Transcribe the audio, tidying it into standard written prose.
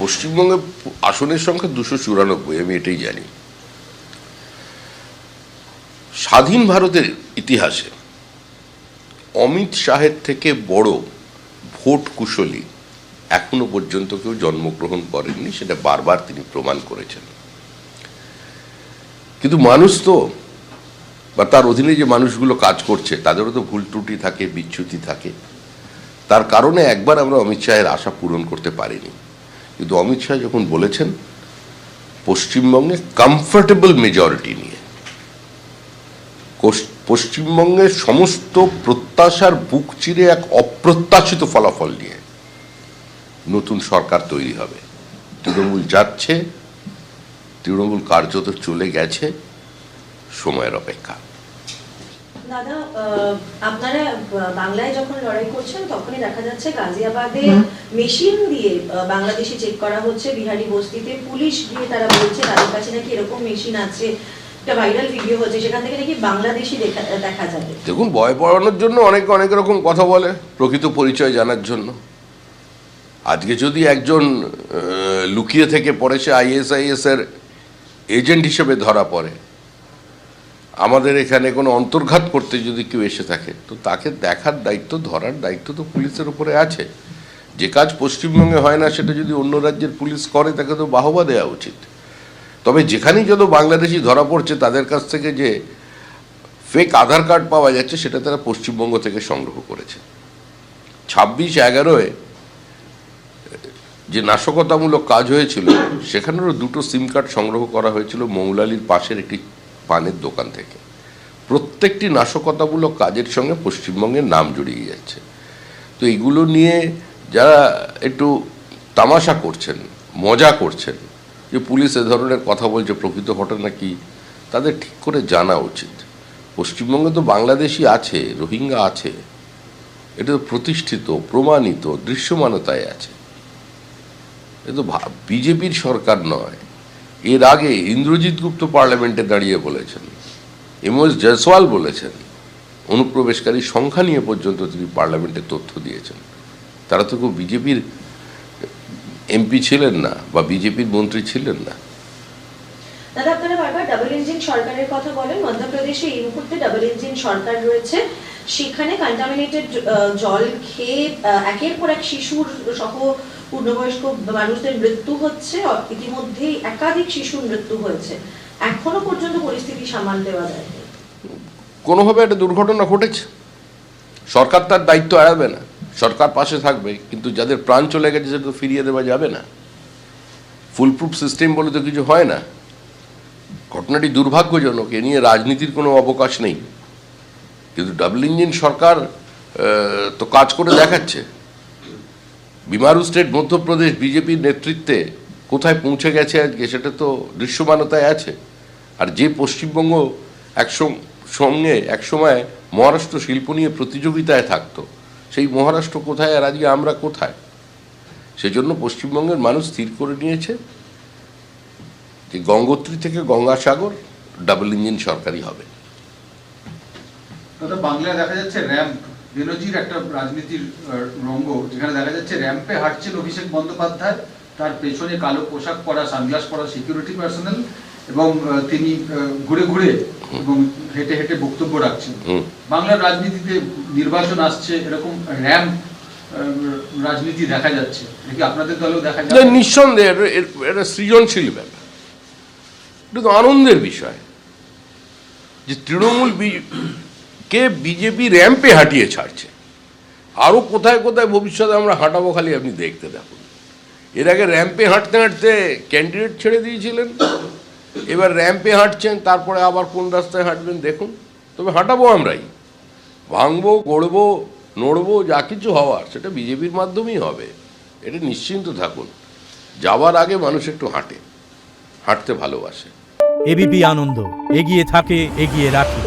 পশ্চিমবঙ্গে আসনের সংখ্যা 294, আমি এটাই জানি। স্বাধীন ভারতের ইতিহাসে অমিত শাহের থেকে বড় ভোট কুশলী এখনো পর্যন্ত কেউ জন্মগ্রহণ করেননি, সেটা বারবার তিনি প্রমাণ করেছেন। কিন্তু মানুষ তো, বা তার অধীনে যে মানুষগুলো কাজ করছে তাদেরও তো ভুল ত্রুটি থাকে, বিচ্যুতি থাকে। তার কারণে একবার আমরা অমিত শাহের আশা পূরণ করতে পারিনি। কিন্তু অমিত শাহ যখন বলেছেন পশ্চিমবঙ্গে কমফোর্টেবল মেজরিটি নিয়ে, পশ্চিমবঙ্গের সমস্ত প্রত্যাশার বুক চিরে এক অপ্রত্যাশিত ফলাফল নিয়ে নতুন সরকার তৈরি হবে, তৃণমূল যাচ্ছে, তৃণমূল কার্যত চলে গেছে, সময়ের অপেক্ষা। দাদা, আপনারা বাংলায় যখন লড়াই করছেন তখনই দেখা যাচ্ছে গাজিয়াবাদে মেশিন দিয়ে বাংলাদেশি চেক করা হচ্ছে, বিহারি বস্তিতে পুলিশ দিয়ে তারা বলছে তাদের কাছে নাকি এরকম মেশিন আছে, একটা ভাইরাল ভিডিও হচ্ছে, সেখান থেকে নাকি বাংলাদেশি দেখা যাবে। দেখুন, ভয় পাওয়ানোর জন্য অনেক রকম কথা বলে, প্রকৃত পরিচয় জানার জন্য। আজকে যদি একজন লুকিয়ে থেকে পরে সে ISIS এর এজেন্ট হিসেবে ধরা পড়ে, আমাদের এখানে কোনো অন্তর্ঘাত করতে যদি কেউ এসে থাকে, তো তাকে দেখার দায়িত্ব, ধরার দায়িত্ব তো পুলিশের উপরে আছে। যে কাজ পশ্চিমবঙ্গে হয় না সেটা যদি অন্য রাজ্যের পুলিশ করে তাকে তো বাহবা দেওয়া উচিত। তবে যেখানেই যত বাংলাদেশি ধরা পড়ছে তাদের কাছ থেকে যে ফেক আধার কার্ড পাওয়া যাচ্ছে সেটা তারা পশ্চিমবঙ্গ থেকে সংগ্রহ করেছে। 26/11 যে নাশকতামূলক কাজ হয়েছিল সেখানেরও 2টো সিম কার্ড সংগ্রহ করা হয়েছিল মৌলালির পাশের একটি পানের দোকান থেকে। প্রত্যেকটি নাশকতামূলক কাজের সঙ্গে পশ্চিমবঙ্গের নাম জড়িয়ে যাচ্ছে। তো এগুলো নিয়ে যারা একটু তামাশা করছেন, মজা করছেন, যে পুলিশ এ ধরনের কথা বলছে, প্রকৃত ঘটনা কি তাদের ঠিক করে জানা উচিত। পশ্চিমবঙ্গে তো বাংলাদেশি আছে, রোহিঙ্গা আছে, এটা তো প্রতিষ্ঠিত, প্রমাণিত, দৃশ্যমানতায় আছে। এ তো বিজেপির সরকার নয়। এর আগে ইন্দ্রজিৎ গুপ্ত পার্লামেন্টে দাঁড়িয়ে বলেছেন, MOS জয়সওয়াল বলেছেন, অনুপ্রবেশকারী সংখ্যা নিয়ে পর্যন্ত তিনি পার্লামেন্টে তথ্য দিয়েছেন। তারা তো কেউ বিজেপির MP ছিলেন না বা বিজেপির মন্ত্রী ছিলেন না। দাদা, আপনারা বারবার ডাবল ইঞ্জিন সরকারের কথা বলেন। মধ্যপ্রদেশে এই মুহূর্তে ডাবল ইঞ্জিন সরকার রয়েছে, সেখানে কন্টামিনেটেড জল খেয়ে একের পর এক শিশুর সহ পূর্ণবয়স্ক মানুষদের মৃত্যু হচ্ছে। ইতিমধ্যেই একাধিক শিশুর মৃত্যু হয়েছে, এখনো পর্যন্ত পরিস্থিতি সামাল দেওয়া যায়নি। কোনোভাবে একটা দুর্ঘটনা ঘটেছে, সরকার তার দায়িত্ব এড়াবে না, সরকার পাশে থাকবে, কিন্তু যাদের প্রাণ চলে গেছে সেটা তো ফিরিয়ে দেওয়া যাবে না। ফুলপ্রুফ সিস্টেম বলে তো কিছু হয় না। ঘটনাটি দুর্ভাগ্যজনক, এ নিয়ে রাজনীতির কোনো অবকাশ নেই। কিন্তু ডাবল ইঞ্জিন সরকার তো কাজ করে দেখাচ্ছে। বিমারু স্টেট মধ্যপ্রদেশ বিজেপির নেতৃত্বে কোথায় পৌঁছে গেছে আজকে সেটা তো দৃশ্যমানতায় আছে। আর যে পশ্চিমবঙ্গ একসময় মহারাষ্ট্র শিল্প নিয়ে প্রতিযোগিতায় থাকতো, সেই মহারাষ্ট্র কোথায় আর আজকে আমরা কোথায়? সেজন্য পশ্চিমবঙ্গের মানুষ স্থির করে নিয়েছে যে গঙ্গোত্রী থেকে গঙ্গাসাগর ডাবল ইঞ্জিন সরকারই হবে। বাংলায় দেখা যাচ্ছে র্যাম্প বেনজির একটা রাজনীতির রঙ্গ, যেখানে দেখা যাচ্ছে র্যাম্পে হাঁটছেন অভিষেক বন্দ্যোপাধ্যায়, তার পেছনে কালো পোশাক পরা, সানগ্লাস পরা সিকিউরিটি পার্সোনাল, এবং তিনি ঘুরে ঘুরে এবং হেঁটে হেঁটে বক্তব্য রাখছেন। বাংলার রাজনীতিতে নির্বাচন আসছে, এরকম র্যাম্প রাজনীতি দেখা যাচ্ছে, নাকি আপনাদের দলেও দেখা যাচ্ছে? নিঃসন্দেহে এটা সৃজনশীল ব্যাপার, এটা তো আনন্দের বিষয় যে তৃণমূল কে বিজেপি র্যাম্পে হাঁটিয়ে ছাড়ছে। আরও কোথায় কোথায় ভবিষ্যতে আমরা হাঁটাবো খালি আপনি দেখতে থাকুন। এর আগে র্যাম্পে হাঁটতে হাঁটতে ক্যান্ডিডেট ছেড়ে দিয়েছিলেন, এবার র্যাম্পে হাঁটছেন, তারপরে আবার কোন রাস্তায় হাঁটবেন দেখুন। তবে হাঁটাবো আমরাই, ভাঙবো, গড়বো, নড়বো, যা কিছু হওয়ার সেটা বিজেপির মাধ্যমেই হবে, এটা নিশ্চিন্ত থাকুন। যাওয়ার আগে মানুষ একটু হাঁটতে ভালোবাসে। ABP আনন্দ, এগিয়ে থাকে, এগিয়ে রাখে।